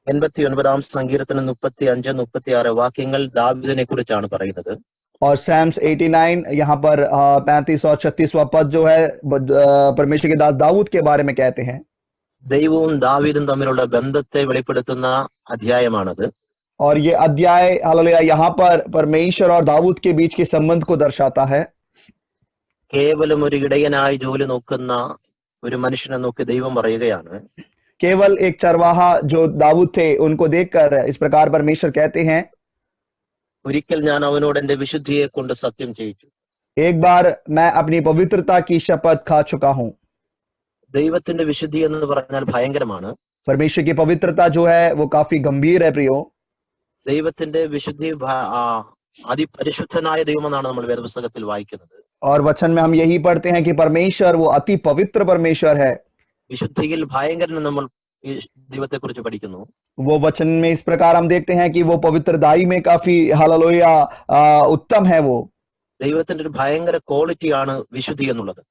89 സങ്കീർത്തനം 35-36 വാക്യങ്ങൾ ദാവീദിനെ കുറിച്ചാണ് പറയുന്നത്. और सैम्स 89 यहाँ पर 35 और 36वां पद जो है परमेश्वर के दास दाऊद के बारे में कहते हैं. ദൈവവും ദാവീദും തമ്മിലുള്ള ബന്ധത്തെ വെളിപ്പെടുത്തുന്ന അധ്യായമാണത്. और ये अध्याय हालेलुया यहाँ पर परमेश्वर और दाऊद के बीच के संबंध को दर्शाता है. കേവലം ഒരു ഇടയനായി ജോലി നോക്കുന്ന ഒരു മനുഷ്യനെ നോക്കി ദൈവം പറയുകയാണ്, केवल एक चरवाहा जो दाऊद थे उनको देखकर इस प्रकार परमेश्वर कहते हैं, ഒരിക്കൽ ഞാൻ അവനോട് എന്റെ വിശുദ്ധിയെ കൊണ്ട് സത്യം ചെയ്യിച്ചു. एक बार मैं अपनी पवित्रता की शपथ खा चुका हूं. ദൈവത്തിന്റെ വിശുദ്ധി എന്ന് പറഞ്ഞാൽ ഭയങ്കരമാണ്. परमेश्वर की पवित्रता जो है वो काफी गंभीर है प्रियो. ദൈവത്തിന്റെ വിശുദ്ധി അതിപരിശുദ്ധനായ ദൈവമെന്നാണ് നമ്മൾ വേദപുസ്തകത്തിൽ വായിക്കുന്നത്. और वचन में हम यही पढ़ते हैं कि परमेश्वर वो अति पवित्र परमेश्वर है. വിശുദ്ധിയിൽ ഭയങ്കരൻ നമ്മൾ ഈ ദൈവത്തെ കുറിച്ച് പഠിക്കുന്നു. वो वचन में इस प्रकार हम देखते हैं कि वो पवित्रदाई में काफी हालेलुया उत्तम है. वो ദൈവത്തിന്റെ ഒരു ഭയങ്കര ക്വാളിറ്റിയാണ് വിശുദ്ധി എന്നുള്ളത്.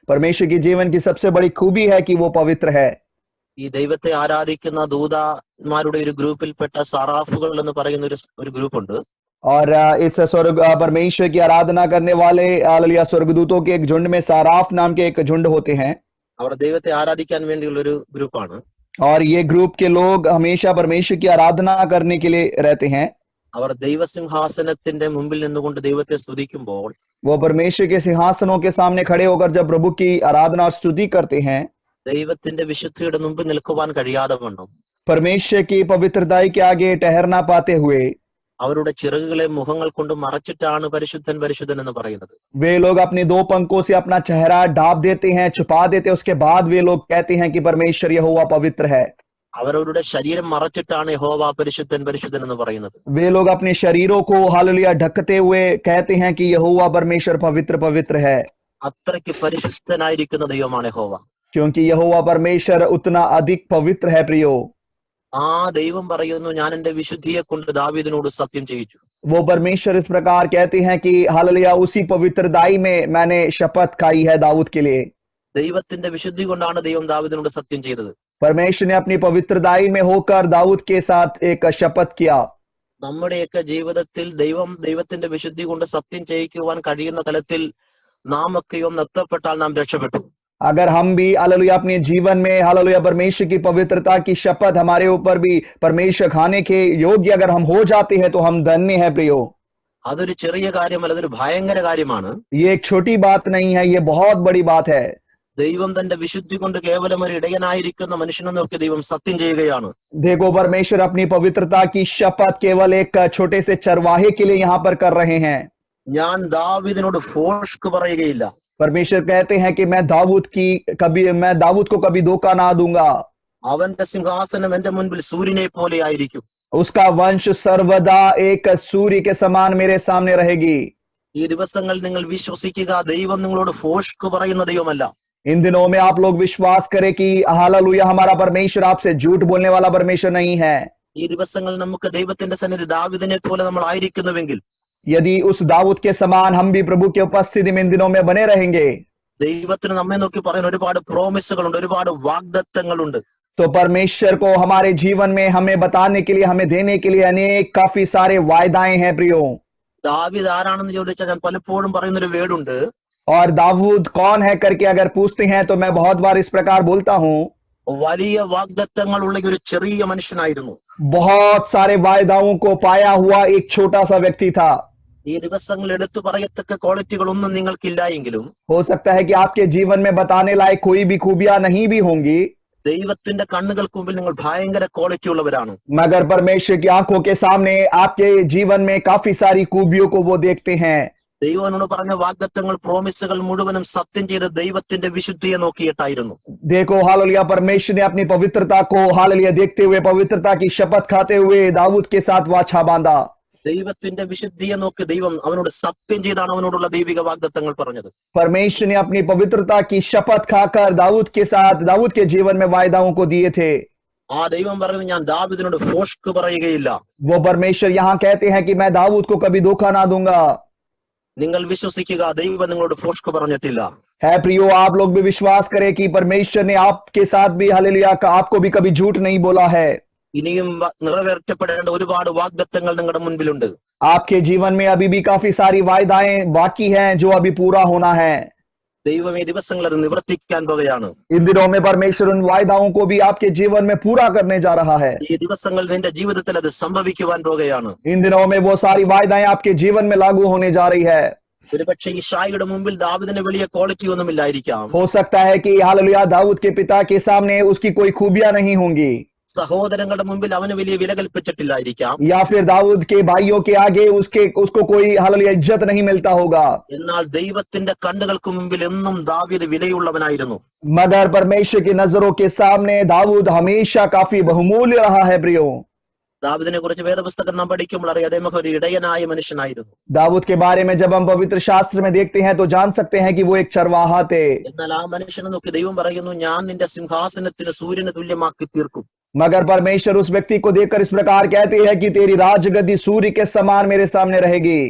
परमेश्वर की जीवन की सबसे बड़ी खूबी है कि वो पवित्र है. ഈ ദൈവത്തെ ആരാധിക്കുന്ന ദൂതന്മാരുടെ ഒരു ഗ്രൂപ്പിൽപ്പെട്ട സറാഫുകൾ എന്ന് പറയുന്ന ഒരു ഗ്രൂപ്പ് ഉണ്ട്. और इस स्वर्ग परमेश्वर की आराधना करने वाले हालेलुया स्वर्गदूतों के एक झुंड में साराफ नाम के एक झुंड होते हैं. അവർ ദൈവത്തെ ആരാധിക്കാൻ വേണ്ടിയുള്ള ഒരു ഗ്രൂപ്പാണ്. और ये ग्रुप के लोग हमेशा परमेश्वर की आराधना करने के लिए रहते हैं. അവർ ദൈവസിംഹാസനത്തിന്റെ മുമ്പിൽ നിന്നുകൊണ്ട് ദൈവത്തെ സ്തുതിക്കുമ്പോൾ वो परमेश्वर के सिंहासनों के सामने खड़े होकर जब प्रभु की आराधना और स्तुति करते हैं, ദൈവത്തിന്റെ വിശുദ്ധിയുടെ മുമ്പിൽ നിൽക്കുവാൻ കഴിയാതെ വണ്ണം परमेश्वर की पवित्रताई के आगे ठहरना पाते हुए അവരുടെ ചിറകുകളെ മുഖങ്ങൾ കൊണ്ട് മറച്ചിട്ടാണ് പരിശുദ്ധൻ പരിശുദ്ധൻ എന്ന് പറയുന്നത്. वे लोग अपने दो पंखों से अपना चेहरा ढाप देते हैं, छुपा देते हैं. उसके बाद वे लोग कहते हैं कि परमेश्वर यहोवा पवित्र है. അവരവരുടെ ശരീരം മറച്ചിട്ടാണ് യഹോവ പരിശുദ്ധൻ പരിശുദ്ധൻ എന്ന് പറയുന്നത്. वे लोग अपने शरीरों को हालेलुया ढकते हुए कहते हैं कि यहोवा परमेश्वर पवित्र पवित्र है. അത്രയ്ക്ക് പരിശുദ്ധനായിരിക്കുന്ന ദൈവമാണ് യഹോവ. क्योंकि यहोवा परमेश्वर उतना अधिक पवित्र है प्रियो. ആ ദൈവം പറയുന്നു, ഞാൻ എന്റെ വിശുദ്ധിയെ കൊണ്ട് ദാവീദിനോട് സത്യം ചെയ്യിച്ചു. वो परमेश्वर इस प्रकार कहते हैं कि हालेलुया उसी पवित्रदाई में मैंने शपथ खाई है दाऊद के लिए. ദൈവത്തിന്റെ വിശുദ്ധി കൊണ്ടാണ് ദൈവം ദാവീദിനോട് സത്യം ചെയ്തത്. परमेश्वर ने अपनी पवित्रदाई में होकर दाऊद के साथ एक शपथ किया. നമ്മുടെയൊക്കെ ജീവിതത്തിൽ ദൈവത്തിന്റെ വിശുദ്ധി കൊണ്ട് സത്യം ചെയ്യിക്കുവാൻ കഴിയുന്ന തലത്തിൽ നാം ഒക്കെയോ എത്തപ്പെട്ടാൽ നാം രക്ഷപ്പെട്ടു. अगर हम भी हालेलुया अपने जीवन में हालेलुया परमेश्वर की पवित्रता की शपथ हमारे ऊपर भी परमेश्वर खाने के योग्य अगर हम हो जाते हैं तो हम धन्य है प्रियो. അതൊരു ചെറിയ കാര്യമല്ല, അതൊരു ഭയങ്കര കാര്യമാണ്. ये एक छोटी बात नहीं है, ये बहुत बड़ी बात है. ദൈവം തന്റെ വിശുദ്ധി കൊണ്ട് കേവലം ഒരു ഇടയനായിരിക്കുന്ന മനുഷ്യനെ നോക്കി ദൈവം സത്യം ചെയ്യുകയാണ്. देखो परमेश्वर अपनी पवित्रता की शपथ केवल एक छोटे से चरवाहे के लिए यहाँ पर कर रहे हैं. ഞാൻ ദാവീദിനോട് ഫോഷ്ക്ക് പറയുകയില്ല. परमेश्वर कहते हैं कि मैं दाऊद को कभी धोखा ना दूंगा. അവന്റെ സിംഹാസനം എന്റെ മുൻപിൽ സൂര്യനെ പോലെ ആയിരിക്കും. उसका वंश सर्वदा एक सूर्य के समान मेरे सामने रहेगी. ഈ ദിവസങ്ങൾ നിങ്ങൾ വിശ്വസിക്കുക, ദൈവം നിങ്ങളോട് ഫോഷ്ക്ക് പറയുന്ന ദൈവമല്ല. इन दिनों में आप लोग विश्वास करें कि हालेलुया हमारा परमेश्वर आपसे झूठ बोलने वाला परमेश्वर नहीं है. ഈ ദിവസങ്ങൾ നമുക്ക് ദൈവത്തിന്റെ സന്നിധി ദാവീദിനെ പോലെ നമ്മൾ ആയിരിക്കുന്നുവെങ്കിൽ, यदि उस दाऊद के समान हम भी प्रभु की उपस्थिति में इन दिनों में बने रहेंगे, ദൈവത്തിന് നമ്മെ നോക്കി പറയുന്ന ഒരുപാട് പ്രോമിസുകളുണ്ട്, ഒരുപാട് വാഗ്ദത്തങ്ങളുണ്ട്. तो परमेश्वर को हमारे जीवन में हमें बताने के लिए, हमें देने के लिए अनेक काफी सारे वायदाएं हैं प्रियो. ദാവീദ് ആരാണെന്ന് ചോദിച്ചാൽ ഞാൻ പലപ്പോഴും പറയുന്നൊരു വേടുണ്ട്, और दाऊद कौन है करके अगर पूछते हैं तो मैं बहुत बार इस प्रकार बोलता हूं, വലിയ വാഗ്ദത്തങ്ങളുള്ള ഒരു ചെറിയ മനുഷ്യനായിരുന്നു. बहुत सारे वायदाओं को पाया हुआ एक छोटा सा व्यक्ति था. ഈ ദിവസങ്ങൾ എടുത്തു പറയത്തക്ക ക്വാളിറ്റികളൊന്നും നിങ്ങൾക്കില്ല എങ്കിലും, हो सकता है कि आपके जीवन में बताने लायक कोई भी खूबियां नहीं भी होंगी, ദൈവത്തിന്റെ കണ്ണുകൾക്ക് മുമ്പിൽ നിങ്ങൾ ഭയങ്കര ക്വാളിറ്റി ഉള്ളവരാണ്. मगर परमेश्वर की आंखों के सामने आपके जीवन में काफी सारी खूबियों को वो देखते हैं. ദൈവനോട് പറഞ്ഞ വാഗ്ദത്തങ്ങൾ, പ്രോമിസുകൾ മുഴുവനും സത്യം ചെയ്ത ദൈവത്തിന്റെ വിശുദ്ധിയെ നോക്കിയിട്ടായിരുന്നു. देखो हालेलुया परमेश्वर ने अपनी पवित्रता को हालेलुया देखते हुए, पवित्रता की शपथ खाते हुए दाऊद के साथ वाचा बांधा. ദൈവത്തിന്റെ വിശുദ്ധിയെ നോക്കി ദൈവം അവനോട് സത്യം ചെയ്താണ് അവനോടുള്ള ദൈവിക വാഗ്ദത്തങ്ങൾ പറഞ്ഞത്. परमेश्वर ने अपनी पवित्रता की शपथ खाकर दाऊद के साथ, दाऊद के जीवन में वायदाओं को दिए थे. ആ ദൈവം പറയുന്നത്, ഞാൻ ദാവീദിനോട് ഫോഷ്ക്ക് പറയുകയില്ല. वो परमेश्वर यहाँ कहते हैं कि मैं दाऊद को कभी धोखा ना दूंगा. നിങ്ങൾ വിശ്വസിക്കുക, ദൈവം നിങ്ങളോട് ഫോഷ്ക്ക് പറഞ്ഞിട്ടില്ല. है प्रियो, आप लोग भी विश्वास करें कि परमेश्वर ने आपके साथ भी हालेलुया आपको भी कभी झूठ नहीं बोला है. ഇനിയും നിറവേറ്റപ്പെടേണ്ട ഒരുപാട് വാഗ്ദത്തങ്ങൾ നിങ്ങളുടെ മുൻപിലുണ്ട്. आपके जीवन में अभी भी काफी सारी वायदाएं बाकी हैं जो अभी पूरा होना है. ദൈവം ഈ ദിവസങ്ങൾ അത് നിവർത്തിക്കാൻ പോകുകയാണ്. इन दिनों में परमेश्वर उन वायदाओं को भी आपके जीवन में पूरा करने जा रहा है. ഈ ദിവസങ്ങൾ നിന്റെ ജീവിതത്തിൽ അത് സംഭവിക്കുവാൻ പോകുകയാണ്. इन दिनों में वो सारी वायदाएं आपके जीवन में लागू होने जा रही है. ഒരുപക്ഷെ ഈ ഷായിയുടെ മുമ്പിൽ ദാവീദിന് വലിയ ക്വാളിറ്റി ഒന്നുമില്ലായിരിക്കാം. हो सकता है कि हालेलुया दाऊद के पिता के सामने उसकी कोई खूबियां नहीं होंगी, സഹോദരങ്ങളുടെ മുമ്പിൽ അവന് വലിയ വില കൽപ്പിച്ചിട്ടില്ലായിരിക്കാം. या फिर दाऊद के भाइयों के आगे उसको कोई हालेलुया इज्जत नहीं मिलता होगा. എന്നാൽ ദൈവത്തിന്റെ കണ്ണുകൾക്ക് മുമ്പിൽ എന്നും ദാവീദ് വിലയുള്ളവനായിരുന്നു. मगर परमेश्वर की नजरों के सामने दाऊद हमेशा काफी बहुमूल्य रहा है. प्रियो, ദാവീദിനെ കുറിച്ച് വേദപുസ്തകം നാം പഠിക്കുമ്പോൾ അറിയാം അദ്ദേഹം ഒരു ഇടയനായ മനുഷ്യനായിരുന്നു. दाऊद के बारे में जब हम पवित्र शास्त्र में देखते हैं तो जान सकते हैं कि वो एक चरवाहा थे. എന്നാൽ ആ മനുഷ്യനെ നോക്കി ദൈവം പറയുന്നു, ഞാൻ നിന്റെ സിംഹാസനത്തിന് സൂര്യന് തുല്യമാക്കി തീർക്കും. मगर परमेश्वर उस व्यक्ति को देखकर इस प्रकार कहते हैं कि तेरी राजगद्दी सूर्य के समान मेरे सामने रहेगी.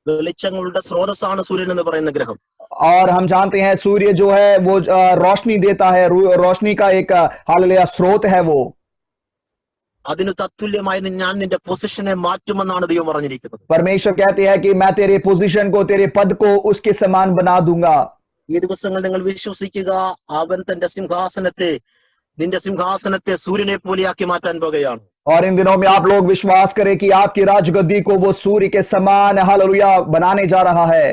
വെളിച്ചങ്ങളുടെ സ്രോതസ്സാണ് സൂര്യൻ എന്ന് പറയുന്ന ഗ്രഹം. और हम जानते हैं सूर्य जो है वो रोशनी देता है, रोशनी का एक हालेलुया स्रोत है वो. അതിന് തത്തുല്യമായി ഞാൻ നിന്റെ പൊസിഷനെ മാറ്റുമെന്നാണ് ദൈവം പറഞ്ഞിരിക്കുന്നത്. परमेश्वर कहते हैं कि मैं तेरे पोजीशन को, तेरे पद को उसके समान बना दूंगा. ഈ ദിവസങ്ങൾ നിങ്ങൾ വിശ്വസിക്കുക, അവൻ തന്റെ നിന്റെ സിംഹാസനത്തെ സൂര്യനെ പോലെയാക്കി മാറ്റാൻ പോകുകയാണ്. और इन दिनों में आप लोग विश्वास करें कि आपकी राजगद्दी को वो सूर्य के समान हालेलुया बनाने जा रहा है.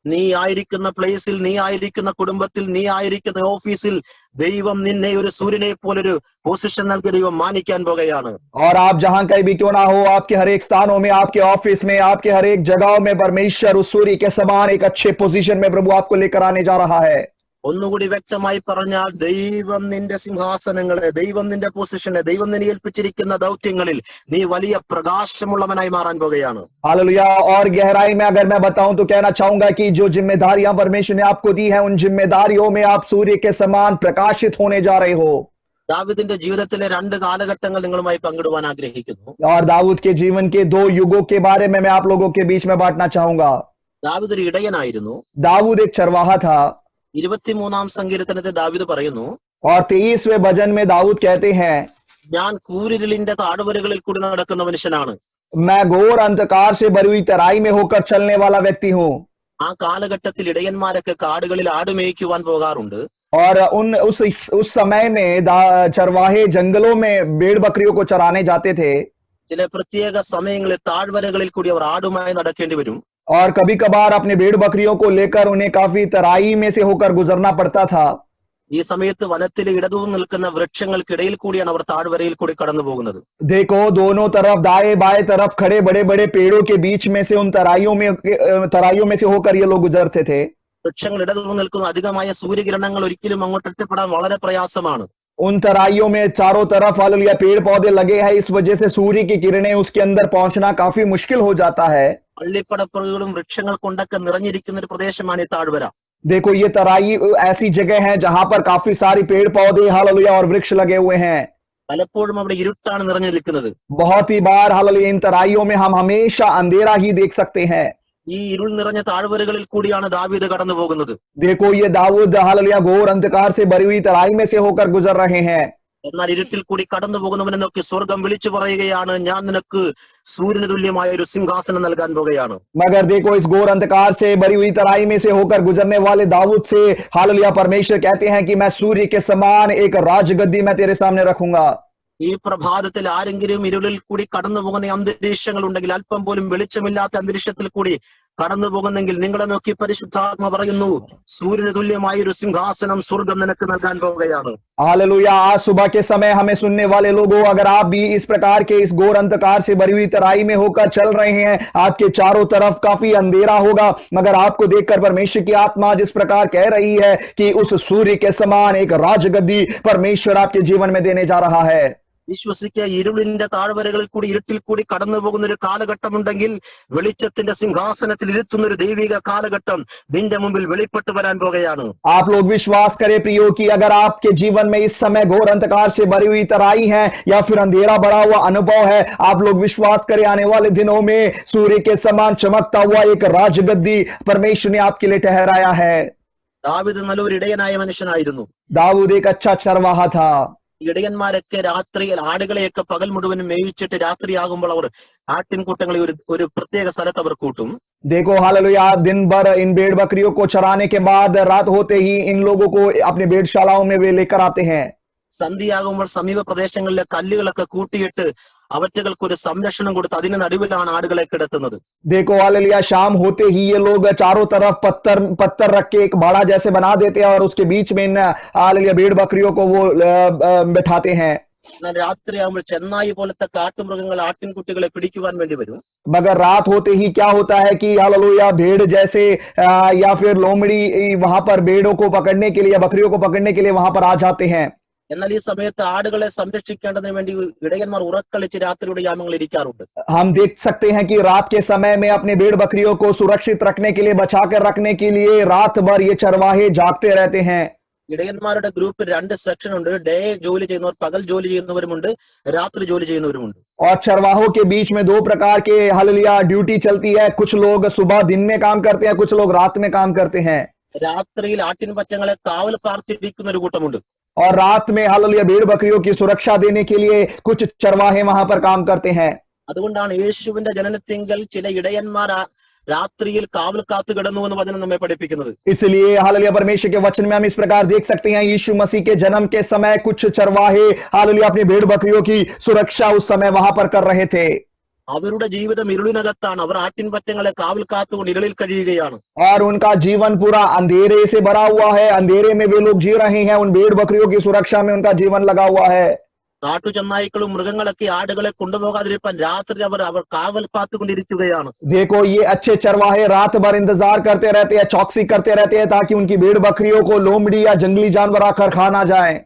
നീ ആയിരിക്കുന്ന പ്ലേസിൽ, നീ ആയിരിക്കുന്ന കുടുംബത്തിൽ, നീ ആയിരിക്കുന്ന ഓഫീസിൽ ദൈവം നിന്നെ ഒരു സൂര്യനെ പോലൊരു പൊസിഷൻ നൽകി ദൈവം മാനിക്കാൻ പോകുകയാണ്. और आप जहां कहीं भी क्यों ना हो, आपके हर एक स्थानों में, आपके ऑफिस में, आपके हर एक जगहों में परमेश्वर उस सूर्य के समान एक अच्छे पोजीशन में प्रभु आपको लेकर आने जा रहा है. ഒന്നുകൂടി വ്യക്തമായി പറഞ്ഞാൽ, ദൈവം നിന്റെ സിംഹാസനങ്ങളെ, ദൈവം നിന്റെ പൊസിഷനെ, ദൈവം നിന്നെ ഏൽപ്പിച്ചിരിക്കുന്ന ദൗത്യങ്ങളിൽ നീ വലിയ പ്രകാശമുള്ളവനായി മാറാൻ പോകുകയാണ്. हालेलुया. और गहराई में अगर मैं बताऊं तो कहना चाहूंगा कि जो जिम्मेदारियां परमेश्वर ने आपको दी है, उन जिम्मेदारियों में आप सूर्य के समान प्रकाशित होने जा रहे हो. ദാവീദിന്റെ ജീവിതത്തിലെ 2 കാലഘട്ടങ്ങൾ നിങ്ങളുമായി പങ്കിടുവാൻ ആഗ്രഹിക്കുന്നു. और दाऊद के जीवन के 2 युगों के बारे में मैं आप लोगों के बीच में बांटना चाहूंगा. ദാവീദ് ഒരു ഇടയനായിരുന്നു. दाऊद एक चरवाहा था. 23-ാം സങ്കീർത്തനത്തിൽ ദാവീദ് പറയുന്നു, और 23वें भजन में दाऊद कहते हैं, ഞാൻ കൂരിരുളിന്റെ താഴ്വരകളിൽ കൂടി നടക്കുന്ന മനുഷ്യനാണ്. मैं घोर अंधकार से भरी हुई तराई में होकर चलने वाला व्यक्ति हूँ. ആ കാലഘട്ടത്തിൽ ഇടയന്മാരൊക്കെ കാടുകളിൽ ആടുമേയ്ക്കുവാൻ പോകാറുണ്ട്. और उस समय में चरवाहे जंगलों में भेड़ बकरियों को चराने जाते थे. ചില പ്രത്യേക സമയങ്ങളിൽ താഴ്വരകളിൽ കൂടി അവർ ആടുമായി നടക്കേണ്ടി വരും. और कभी कभार अपने भेड़ बकरियों को लेकर उन्हें काफी तराई में से होकर गुजरना पड़ता था. ഈ സമയത്ത് വനത്തിലെ ഇടതൂർന്ന് निൽക്കുന്ന വൃക്ഷങ്ങൾക്കിടയിൽ കൂടിയാണ് അവർ താഴ്വരയിൽ കൂടി കടന്നു പോകുന്നത്. देखो, दोनों तरफ दाएं बाएं तरफ खड़े बड़े बड़े पेड़ों के बीच में से उन तराइयों में से होकर ये लोग गुजरते थे. വൃക്ഷങ്ങൾ ഇടതൂർന്ന് നിൽക്കുന്ന അധികമായ സൂര്യകിരണങ്ങൾ ഒരിക്കലും അങ്ങോട്ട് എത്തിപ്പെടാൻ വളരെ പ്രയാസമാണ്. उन तराइयों में चारों तरफ हालेलुया पेड़ पौधे लगे हैं, इस वजह से सूर्य की किरणें उसके अंदर पहुंचना काफी मुश्किल हो जाता है. പള്ളിപ്പടപ്പുകളും വൃക്ഷങ്ങൾ കൊണ്ടൊക്കെ നിറഞ്ഞിരിക്കുന്ന ഒരു പ്രദേശമാണ് ഈ താഴ്വര. देखो, ये तराई ऐसी जगह है जहां पर काफी सारी पेड़ पौधे हालेलुया और वृक्ष लगे हुए हैं. പലപ്പോഴും അവിടെ ഇരുട്ടാണ് നിറഞ്ഞു നിൽക്കുന്നത്. बहुत ही बार हालेलुया इन तराइयों में हम हमेशा अंधेरा ही देख सकते हैं. ഈ ഇരുൾ നിറഞ്ഞ താഴ്വരകളിൽ കൂടിയാണ് ദാവീദ് കടന്നു പോകുന്നത്. देखो, ये दाऊद हालेलुया घोर अंधकार से भरी हुई तराई में से होकर गुजर रहे हैं. എന്നാൽ ഇരുട്ടിൽ കൂടി കടന്നു പോകുന്നവനെ നോക്കി സ്വർഗം വിളിച്ചു പറയുകയാണ്, ഞാൻ നിനക്ക് സൂര്യന് തുല്യമായ ഒരു സിംഹാസനം നൽകാൻ പോകുകയാണ്. मगर देखो, इस घोर अंधकार से भरी हुई तराई में से होकर गुजरने वाले दाऊद से हालेलुया परमेश्वर कहते हैं कि मैं सूर्य के समान एक राजगद्दी मैं तेरे सामने रखूंगा. ഈ പ്രഭാതത്തിൽ ആരെങ്കിലും ഇരുളിൽ കൂടി കടന്നു പോകുന്ന അന്തരീക്ഷങ്ങൾ ഉണ്ടെങ്കിൽ, അല്പം പോലും വെളിച്ചമില്ലാത്ത അന്തരീക്ഷത്തിൽ കൂടി കടന്നു പോകുന്നെങ്കിൽ നിങ്ങളെ നോക്കി പരിശുദ്ധാത്മ പറയുന്നു, സൂര്യന് തുല്യമായ ഒരു സിംഹാസനം സ്വർഗം നിനക്ക് നൽകാൻ പോകുകയാണ്. हालेलुया. आज सुबह के समय हमें सुनने वाले लोगों, अगर आप भी इस प्रकार के इस घोर अंधकार से भरी हुई तराई में होकर चल रहे हैं, आपके चारों तरफ काफी अंधेरा होगा, मगर आपको देखकर परमेश्वर की आत्मा जिस प्रकार कह रही है कि उस सूर्य के समान एक राजगद्दी परमेश्वर आपके जीवन में देने जा रहा है. വിശ്വസിക്കുക, ഇരുളിന്റെ താഴ്വരകളിൽ കൂടി ഇരുട്ടിൽ കൂടി കടന്നു പോകുന്ന ഒരു കാലഘട്ടമുണ്ടെങ്കിൽ, വെളിച്ചത്തിന്റെ സിംഹാസനത്തിൽ ഇരുത്തുന്ന ഒരു ദൈവിക കാലഘട്ടം നിന്റെ മുമ്പിൽ വെളിപ്പെട്ടു വരാൻ പോകുകയാണ്. आप लोग विश्वास करें प्रियो कि अगर आपके जीवन में इस समय घोर अंधकार से भरी हुई तराई है या फिर अंधेरा भरा हुआ अनुभव है, आप लोग विश्वास करें आने वाले दिनों में सूर्य के समान चमकता हुआ एक राजगद्दी परमेश्वर ने आपके लिए ठहराया है. ദാവീദ് നല്ലൊരു ഇടയനായ മനുഷ്യനായിരുന്നു. दाऊद एक अच्छा चरवाहा था. ഇടയന്മാരൊക്കെ രാത്രിയിൽ ആടുകളെയൊക്കെ പകൽ മുഴുവൻ മേയിച്ചിട്ട് രാത്രിയാകുമ്പോൾ അവർ ആട്ടിൻകൂട്ടങ്ങളെ ഒരു പ്രത്യേക സ്ഥലത്ത് അവർ കൂട്ടും. देखो हालेलुया, दिन भर इन भेड़ बकरियों को चराने के बाद रात होते ही इन लोगों को अपने भेड़शालाओं में वे लेकर आते हैं. സന്ധ്യയാകുമ്പോൾ സമീപ പ്രദേശങ്ങളിലെ കല്ലുകളൊക്കെ കൂട്ടിയിട്ട് അവറ്റകൾക്ക് ഒരു സംരക്ഷണം കൊടുത്ത് അതിന് നടുവിലാണ് ആടുകളെ കിടത്തുന്നത്. देखो हालेलुया, शाम होते ही ये लोग चारों तरफ पत्थर रख के एक बाड़ा जैसे बना देते हैं और उसके बीच में इन हालेलुया भेड़ बकरियों को वो बैठाते हैं. എന്നാൽ രാത്രിയാകുമ്പോൾ ചെന്നായി പോലത്തെ കാട്ടുമൃഗങ്ങൾ ആട്ടിൻകുട്ടികളെ പിടിക്കുവാൻ വേണ്ടി വരും. मगर रात होते ही क्या होता है कि हालेलुया भेड़ जैसे या फिर लोमड़ी वहां पर भेड़ों को पकड़ने के लिए या बकरियों को पकड़ने के लिए वहां पर आ जाते हैं. എന്നാൽ ഈ സമയത്ത് ആടുകളെ സംരക്ഷിക്കേണ്ടതിന് വേണ്ടി ഇടയന്മാർ ഉറക്കളിച്ച് രാത്രിയുടെ യാമങ്ങളിൽ ഇരിക്കാറുണ്ട്. हम देख सकते हैं कि रात के समय में अपने भेड़ बकरियों को सुरक्षित रखने के लिए, बचाकर रखने के लिए रात भर ये चरवाहे जागते रहते हैं. ഇടയന്മാരുടെ ഗ്രൂപ്പിൽ 2 സെക്ഷൻ ഉണ്ട്. ഡേ ജോലി ചെയ്യുന്നവർ, പകൽ ജോലി ചെയ്യുന്നവരുമുണ്ട്, രാത്രി ജോലി ചെയ്യുന്നവരുമുണ്ട്. और चरवाहों के बीच में 2 प्रकार के हालेलुया ड्यूटी चलती है. कुछ लोग सुबह दिन में काम करते हैं, कुछ लोग रात में काम करते हैं. രാത്രിയിൽ ആട്ടിൻപറ്റങ്ങളെ കാവൽ പാർത്തിരിക്കുന്ന ഒരു കൂട്ടമുണ്ട്. और रात में हालेलुया भेड़ बकरियों की सुरक्षा देने के लिए कुछ चरवाहे वहां पर काम करते हैं. അതുകൊണ്ടാണ് യേശുവിന്റെ ജനനത്തിങ്കൽ ചില ഇടയന്മാർ രാത്രിയിൽ കാവൽ കാത്തു കിടന്നു എന്ന് വചനം നമ്മെ പഠിപ്പിക്കുന്നത്. इसलिए हालेलुया परमेश्वर के वचन में हम इस प्रकार देख सकते हैं, यीशु मसीह के जन्म के समय कुछ चरवाहे हालेलुया अपनी भेड़ बकरियों की सुरक्षा उस समय वहां पर कर रहे थे. അവരുടെ ജീവിതം ഇരുളിനകത്താണ്. അവർ ആട്ടിൻപറ്റങ്ങളെ കാവൽ കാത്തുകൊണ്ട് ഇരുളിൽ കഴിയുകയാണ്. और उनका जीवन पूरा अंधेरे से भरा हुआ है. अंधेरे में वे लोग जी रहे हैं. उन भेड़ बकरियों की सुरक्षा में उनका जीवन लगा हुआ है. കാട്ടു ചെന്നായ്ക്കളും മൃഗങ്ങളൊക്കെ ആടുകളെ കൊണ്ടുപോകാതിരിക്കാൻ രാത്രി അവർ കാവൽ കാത്തുകൊണ്ടിരിക്കുകയാണ്. देखो ये अच्छे चरवाहे रात भर इंतजार करते रहते हैं, चौकसी करते रहते हैं ताकि उनकी भेड़ बकरियों को लोमड़ी या जंगली जानवर आकर खा ना जाए.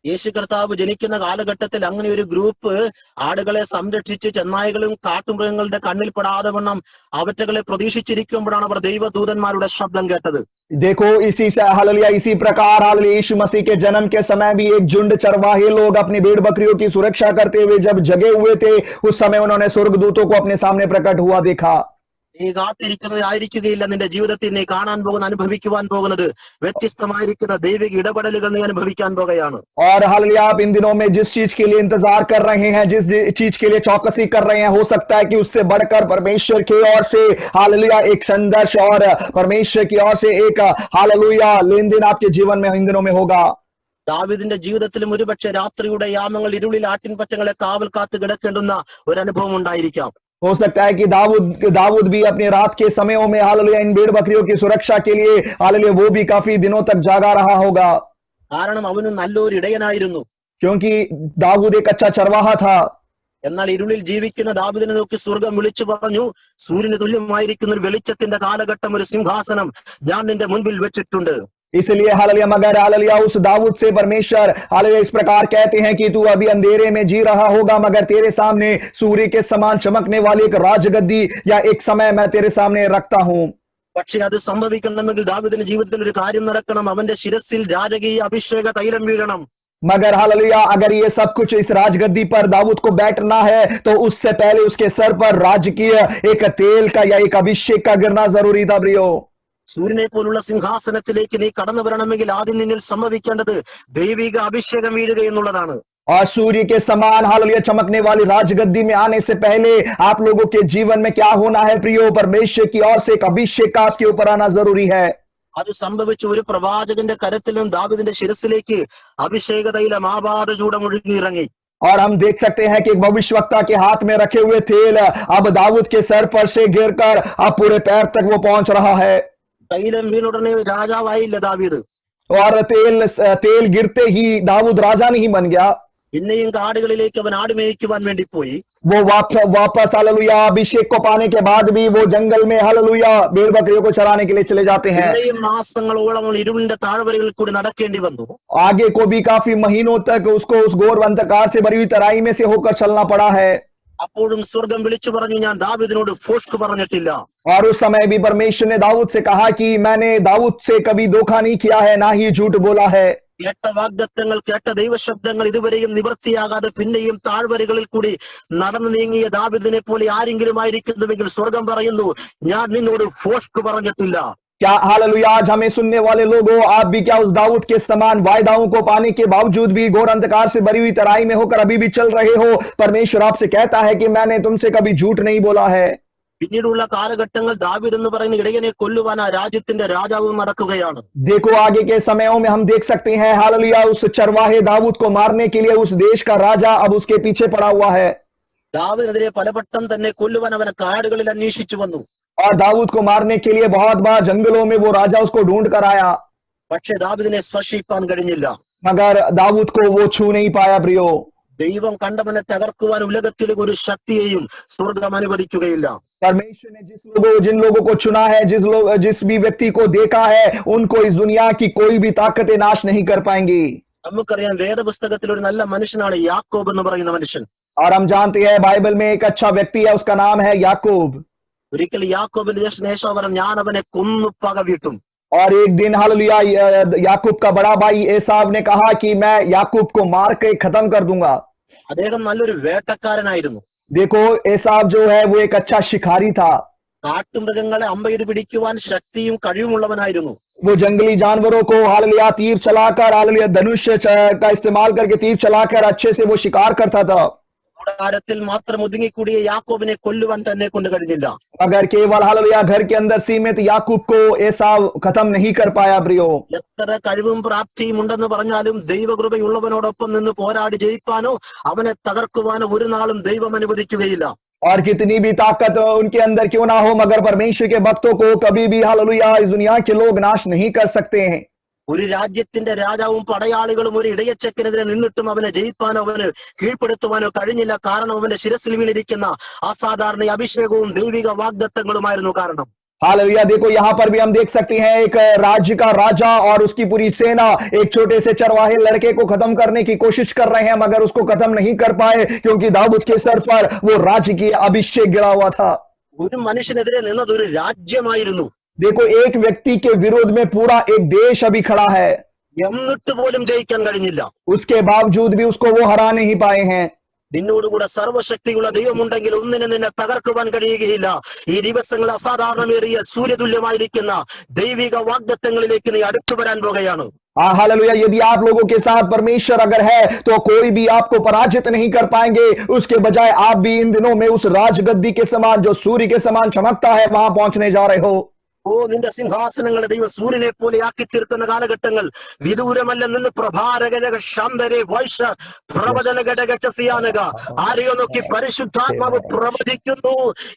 യേശു കർത്താവ് ജനിക്കുന്ന കാലഘട്ടത്തിൽ അങ്ങനെ ഒരു ഗ്രൂപ്പ് ആടുകളെ സംരക്ഷിച്ച് ചെന്നായ്കളും കാട്ടുമൃഗങ്ങളുടെ കണ്ണിൽ പെടാതെ വണ്ണം അവറ്റകളെ പ്രതീക്ഷിച്ചിരിക്കുമ്പോഴാണ് അവർ ദൈവദൂതന്മാരുടെ ശബ്ദം കേട്ടത്. देखो इसी से हालेलुया इसी प्रकार हालेलुया यीशु मसीह के जन्म के समय भी एक झुंड चरवाहे लोग अपनी भेड़ बकरियों की सुरक्षा करते हुए जब जगे हुए थे, उस समय उन्होंने स्वर्गदूतों को अपने सामने प्रकट हुआ देखा. നീ കാത്തിരിക്കുന്നത് ആയിരിക്കുകയില്ല. നിന്റെ ജീവിതത്തിൽ നീ കാണാൻ പോകുന്ന, അനുഭവിക്കുവാൻ പോകുന്നത് വ്യത്യസ്തമായിരിക്കുന്ന ദൈവിക ഇടപെടലുകൾ നീ അനുഭവിക്കാൻ പോകുകയാണ്. और हालेलुया आप इन दिनों में जिस चीज के लिए इंतजार कर रहे हैं, जिस चीज के लिए चौकसी कर रहे हैं, हो सकता है कि उससे बढ़कर परमेश्वर की ओर से हालेलुया एक संघर्ष और परमेश्वर की ओर से एक हालेलुया लेन देन आपके जीवन में इन दिनों में होगा. ദാവീദിന്റെ ജീവിതത്തിലും ഒരുപക്ഷെ രാത്രിയുടെ യാമങ്ങൾ ഇരുളിൽ ആട്ടിൻപറ്റങ്ങളെ കാവൽ കാത്ത് കിടക്കേണ്ടുന്ന ഒരു അനുഭവം ഉണ്ടായിരിക്കാം. हो सकता है कि दाऊद भी अपने रात के समयों में हालेलुया इन भेड़ बकरियों की सुरक्षा के लिए हालेलुया वो भी काफी दिनों तक जागा रहा होगा. കാരണം അവന് നല്ലൊരു ഇടയനായിരുന്നു. क्योंकि दाऊद एक अच्छा चरवाहा था. എന്നാൽ ഇരുളിൽ ജീവിക്കുന്ന ദാവീദിനെ നോക്കി സ്വർഗം വിളിച്ചു പറഞ്ഞു, സൂര്യന് തുല്യമായിരിക്കുന്ന ഒരു വെളിച്ചത്തിന്റെ കാലഘട്ടം, ഒരു സിംഹാസനം ഞാൻ നിന്റെ മുൻപിൽ വെച്ചിട്ടുണ്ട്. इसलिए हालेलुया मगर हालेलुया उस दाऊद से परमेश्वर हालेलुया इस प्रकार कहते हैं कि तू अभी अंधेरे में जी रहा होगा, मगर तेरे सामने सूर्य के समान चमकने वाली एक राजगद्दी या एक समय मैं तेरे सामने रखता हूं. പക്ഷെ അത് സംഭവിക്കണമെങ്കിൽ ദാവീദിന്റെ ജീവിതത്തിൽ ഒരു കാര്യം നടക്കണം. അവന്റെ ശിരസിൽ രാജകീയ അഭിഷേക തൈലം വീഴണം. मगर हालेलुया अगर ये सब कुछ इस राजगद्दी पर दाऊद को बैठना है, तो उससे पहले उसके सर पर राजकीय एक तेल का या एक अभिषेक का गिरना जरूरी था. प्रियो, സൂര്യനെ പോലുള്ള സിംഹാസനത്തിലേക്ക് നീ കടന്നു വരണമെങ്കിൽ ആദ്യം നിന്നിൽ സംഭവിക്കേണ്ടത് ദൈവിക അഭിഷേകം വീഴുക എന്നുള്ളതാണ്. और सूर्य के समान हालेलुया चमकने वाली राजगद्दी में आने से पहले आप लोगों के जीवन में क्या होना है प्रियो? परमेश्वर की ओर से एक अभिषेक आपके ऊपर आना जरूरी है. അത് സംഭവിച്ച ഒരു പ്രവാചകന്റെ കരത്തിലും ദാവീദിന്റെ ശിരസിലേക്ക് അഭിഷേക തൈലം ആപാത ചൂടം ഒഴുകിയിറങ്ങി. और हम देख सकते हैं कि एक भविष्यवक्ता के हाथ में रखे हुए तेल अब दाऊद के सर पर से गिरकर अब पूरे पैर तक वो पहुंच रहा है. തൈലം വീണുടനെ രാജാവായില്ല ദാവീദ്. और तेल गिरते ही दाऊद राजा नहीं बन गया. പിന്നെയും കാടുകളിലേക്ക് അവൻ ആടുമേയ്ക്കുവാൻ വേണ്ടി പോയി. वो वापस हालेलुया अभिषेक को पाने के बाद भी वो जंगल में हालेलुया भेड़ बकरियों को चराने के लिए चले जाते हैं. പിന്നെയും മാസങ്ങളോളം ഇരുളിന്റെ താഴ്വരകളിൽ കൂടി നടക്കേണ്ടി വന്നു. आगे को भी काफी महीनों तक उसको उस घोर अंधकार से भरी हुई तराई में से होकर चलना पड़ा है. അപ്പോഴും സ്വർഗം വിളിച്ചു പറഞ്ഞു, ഞാൻ ദാവീദിനോട് ഫോഷ്ക്ക് പറഞ്ഞിട്ടില്ല. और उस समय भी परमेश्वर ने दाऊद से कहा कि मैंने दाऊद से कभी धोखा नहीं किया है, ना ही झूठ बोला है. കേട്ട വാഗ്ദത്തങ്ങൾ, കേട്ട ദൈവശബ്ദങ്ങൾ ഇതുവരെയും നിവൃത്തിയാകാതെ പിന്നെയും താഴ്വരകളിൽ കൂടി നടന്നു നീങ്ങിയ ദാവീദിനെ പോലെ ആരെങ്കിലും ആയിരിക്കുന്നുവെങ്കിൽ സ്വർഗം പറയുന്നു, ഞാൻ നിന്നോട് ഫോഷ്ക്ക് പറഞ്ഞിട്ടില്ല. क्या हालेलुया आज हमें सुनने वाले लोगों, आप भी क्या उस दाऊद के समान वायदाओं को पाने के बावजूद भी घोर अंधकार से भरी हुई तराई में होकर अभी भी चल रहे हो? परमेश्वर आपसे कहता है कि मैंने तुमसे कभी झूठ नहीं बोला है। പിന്നീടുള്ള കാലഘട്ടങ്ങൾ ദാവീദ് എന്ന് പറയുന്ന ഇടയനെ കൊല്ലുവാൻ ആ രാജ്യത്തിന്റെ രാജാവ് നടക്കുകയാണ്. देखो आगे के समयों में हम देख सकते हैं हालेलुया उस चरवाहे दाऊद को मारने के लिए उस देश का राजा अब उसके पीछे पड़ा हुआ है। ദാവീദിനെതിരെ പലവട്ടം തന്നെ കൊല്ലുവാൻ അവൻ കാടുകളിൽ അന്വേഷിച്ചു വന്നു. और दाऊद को मारने के लिए बहुत बार जंगलों में वो राजा उसको ढूंढ कर आया, പക്ഷെ ദാവീദിനെ സ്പർശിക്കാൻ കഴിഞ്ഞില്ല. मगर दाऊद को वो छू नहीं पाया। प्रियो, ദൈവം കണ്ടവനെ തകർക്കുവാൻ ഉലകത്തിലെ ഒരു ശക്തിയെയും സ്വർഗം അനുവദിക്കുകയില്ല. परमेश्वर ने जिन लोगों को चुना है, जिस भी व्यक्ति को देखा है, उनको इस दुनिया की कोई भी ताकतें नाश नहीं कर पाएंगी। നമുക്കറിയാം വേദപുസ്തകത്തിൽ ഒരു നല്ല മനുഷ്യനാണ് യാക്കോബ് എന്ന് പറയുന്ന മനുഷ്യൻ. और हम जानते हैं बाइबल में एक अच्छा व्यक्ति है, उसका नाम है याकूब। ഒരിക്കൽ യാക്കോബിന്റെ ജ്യേഷ്ഠൻ ഏശാവ് പറഞ്ഞു, ഞാൻ അവനെ കൊന്നു പക വീട്ടും. और एक दिन हालेलुया याकूब का बड़ा भाई एसाव ने कहा कि मैं याकूब को मार के खत्म कर दूंगा। അദ്ദേഹം നല്ലൊരു വേട്ടക്കാരനായിരുന്നു. देखो एसाव जो है वो एक अच्छा शिकारी था। കാട്ടുമൃഗങ്ങളെ അമ്പെയ്ത് പിടിക്കുവാൻ ശക്തിയും കഴിവുമുള്ളവനായിരുന്നു. वो जंगली जानवरों को हालेलुया तीर चलाकर, हालेलुया धनुष का इस्तेमाल करके तीर चलाकर अच्छे से वो शिकार करता था। കൂടാരത്തിൽ മാത്രം ഒതുങ്ങിക്കൂടിയ യാക്കോബിനെ കൊല്ലുവാൻ തന്നെ കൊണ്ട് കഴിഞ്ഞില്ല. मगर केवल हालेलुया घर के अंदर सीमित याकूब को एसाव खत्म नहीं कर पाया। प्रियो, എത്ര കഴിവും പ്രാപ്തിയും ഉണ്ടെന്ന് പറഞ്ഞാലും ദൈവകൃപയുള്ളവനോടൊപ്പം നിന്ന് പോരാടി ജയിപ്പാനോ അവനെ തകർക്കുവാനോ ഒരു നാളും ദൈവം അനുവദിക്കുകയില്ല. और कितनी भी ताकत उनके अंदर क्यों ना हो, मगर परमेश्वर के भक्तों को कभी भी हालेलुया इस दुनिया के लोग नाश नहीं कर सकते हैं। ഒരു രാജ്യത്തിന്റെ രാജാവും പടയാളികളും ഒരു ഇടയച്ചക്കനെതിരെ നിന്നിട്ടും അവനെ ജയിപ്പാനോ അവന് കീഴ്പ്പെടുത്തുവാനോ കഴിഞ്ഞില്ല. കാരണം അവന്റെ ശിരസിൽ വീണിരിക്കുന്ന അസാധാരണ അഭിഷേകവും ദൈവിക വാഗ്ദത്തങ്ങളുമായിരുന്നു കാരണം. हालेलुया देखो यहाँ पर भी हम देख सकते हैं एक राज्य का राजा और उसकी पूरी सेना एक छोटे से चरवाहे लड़के को खत्म करने की कोशिश कर रहे हैं, मगर उसको खत्म नहीं कर पाए क्योंकि दाऊद के सर पर वो राज्य की अभिषेक गिरा हुआ था। ഒരു മനുഷ്യനെതിരെ നിന്നത് ഒരു രാജ്യമായിരുന്നു. देखो एक व्यक्ति के विरोध में पूरा एक देश अभी खड़ा है, എന്നിട്ട് പോലും ജയിക്കാൻ കഴിഞ്ഞില്ല. उसके बावजूद भी उसको वो हरा नहीं पाए हैं। നിന്നോടുകൂടെ സർവശക്തിയുള്ള ദൈവമുണ്ടെങ്കിൽ ഒന്നിനെ നിന്നെ തകർക്കുവാൻ കഴിയുകയില്ല. ഈ ദിവസങ്ങൾ അസാധാരണമേറിയ സൂര്യതുല്യമായിരിക്കുന്ന ദൈവിക വാഗ്ദത്തങ്ങളിലേക്ക് നീ അടുത്തു വരാൻ പോകുകയാണ്. हालेलुया यदि आप लोगों के साथ परमेश्वर अगर है तो कोई भी आपको पराजित नहीं कर पाएंगे। उसके बजाय आप भी इन दिनों में उस राजगद्दी के समान जो सूर्य के समान चमकता है वहां पहुंचने जा रहे हो। ഓ നിന്റെ സിംഹാസനങ്ങളെ ദൈവം സൂര്യനെ പോലെ ആക്കി തീർക്കുന്ന കാലഘട്ടങ്ങൾ വിദൂരമല്ല നിന്ന് പ്രഭാരകരക ശാന്തരെ വൈശ പ്രവചന ഘടകചസിയാനക ആരെയോ നോക്കി പരിശുദ്ധാത്മാവ് പ്രവചിക്കുന്നു.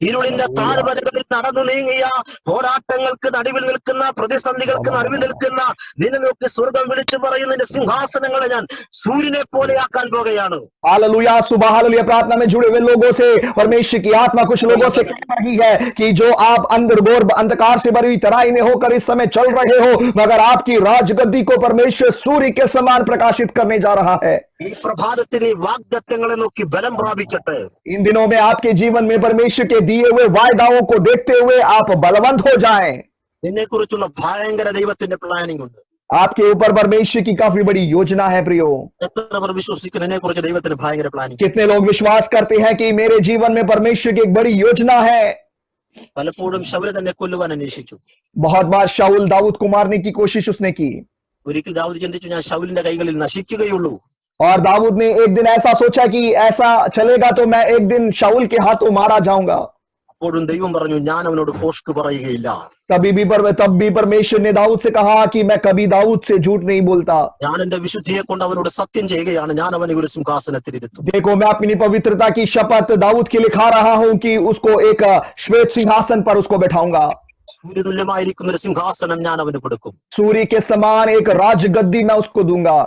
ഇരുളിന്റെ താഴ്വരകളിൽ നടന്നു നീങ്ങിയ പോരാട്ടങ്ങൾക്ക് നടുവിൽ നിൽക്കുന്ന പ്രതിസന്ധികൾക്ക് നടുവിൽ നിൽക്കുന്ന നിന്നെ നോക്കി സ്വർഗം വിളിച്ചു പറയുന്ന നിന്റെ സിംഹാസനങ്ങളെ ഞാൻ सूर्य പോലെ ആക്കാൻ പോകുകയാണ്. हालेलुया सुबह हालेलुया प्रार्थना में जुड़े हुए लोगों से परमेश्वर की आत्मा कुछ लोगों से कह रही है कि जो आप अंधकार से भरी हुई तराई में होकर इस समय चल रहे हो, मगर आपकी राजगद्दी को परमेश्वर सूर्य के समान प्रकाशित करने जा रहा है। ഈ പ്രഭാതത്തിലെ വാഗ്ദത്തങ്ങളെ നോക്കി ബലം പ്രാപിക്കട്ടെ. इन दिनों में आपके जीवन में परमेश्वर के दिए हुए वायदाओं को देखते हुए आप बलवंत हो जाएं। നിന്നെ കുറിച്ചുള്ള ഭയങ്കര ദൈവത്തിന്റെ പ്ലാനിംഗ് ഉണ്ട്. आपके ऊपर परमेश्वर की काफी बड़ी योजना है। प्रियो, എത്ര പേർ വിശ്വസിക്കുന്നു നിന്നെ കുറിച്ച് ദൈവത്തിന് ഭയങ്കര പ്ലാനിംഗ്? कितने लोग विश्वास करते हैं कि मेरे जीवन में परमेश्वर की एक बड़ी योजना है। പലപ്പോഴും ശൗൽ തന്നെ കൊല്ലുവാൻ അന്വേഷിച്ചു. बहुत बार शाऊल दाऊद को मारने की कोशिश उसने की, ഒരിക്കൽ ദാവീദ് ചിന്തിച്ചു, ഞാൻ ശൗലിന്റെ കൈകളിൽ നശിക്കുകയുള്ളൂ. और दाऊद ने एक दिन ऐसा सोचा कि ऐसा चलेगा तो मैं एक दिन शाऊल के हाथों मारा जाऊंगा। അപ്പോഴും ദൈവം പറഞ്ഞു, ഞാൻ അവനോട് ഭോഷ്ക് പറയുകയില്ല. तब भी परमेश्वर ने दाऊद से कहा कि मैं कभी दाऊद से झूठ नहीं बोलता। ഞാൻ എന്റെ വിശുദ്ധിയെ കൊണ്ട് അവനോട് സത്യം ചെയ്യുകയാണ്, ഞാൻ അവനെ ഒരു സിംഹാസനത്തിലിരുത്തും. देखो मैं अपनी पवित्रता की शपथ दाऊद के लिए खा रहा हूं कि उसको एक श्वेत सिंहासन पर उसको बैठाऊंगा। സൂര്യതുല്യമായിരിക്കുന്ന ഒരു സിംഹാസനം ഞാൻ അവന് കൊടുക്കും. सूर्य के समान एक राजगद्दी मैं उसको दूंगा।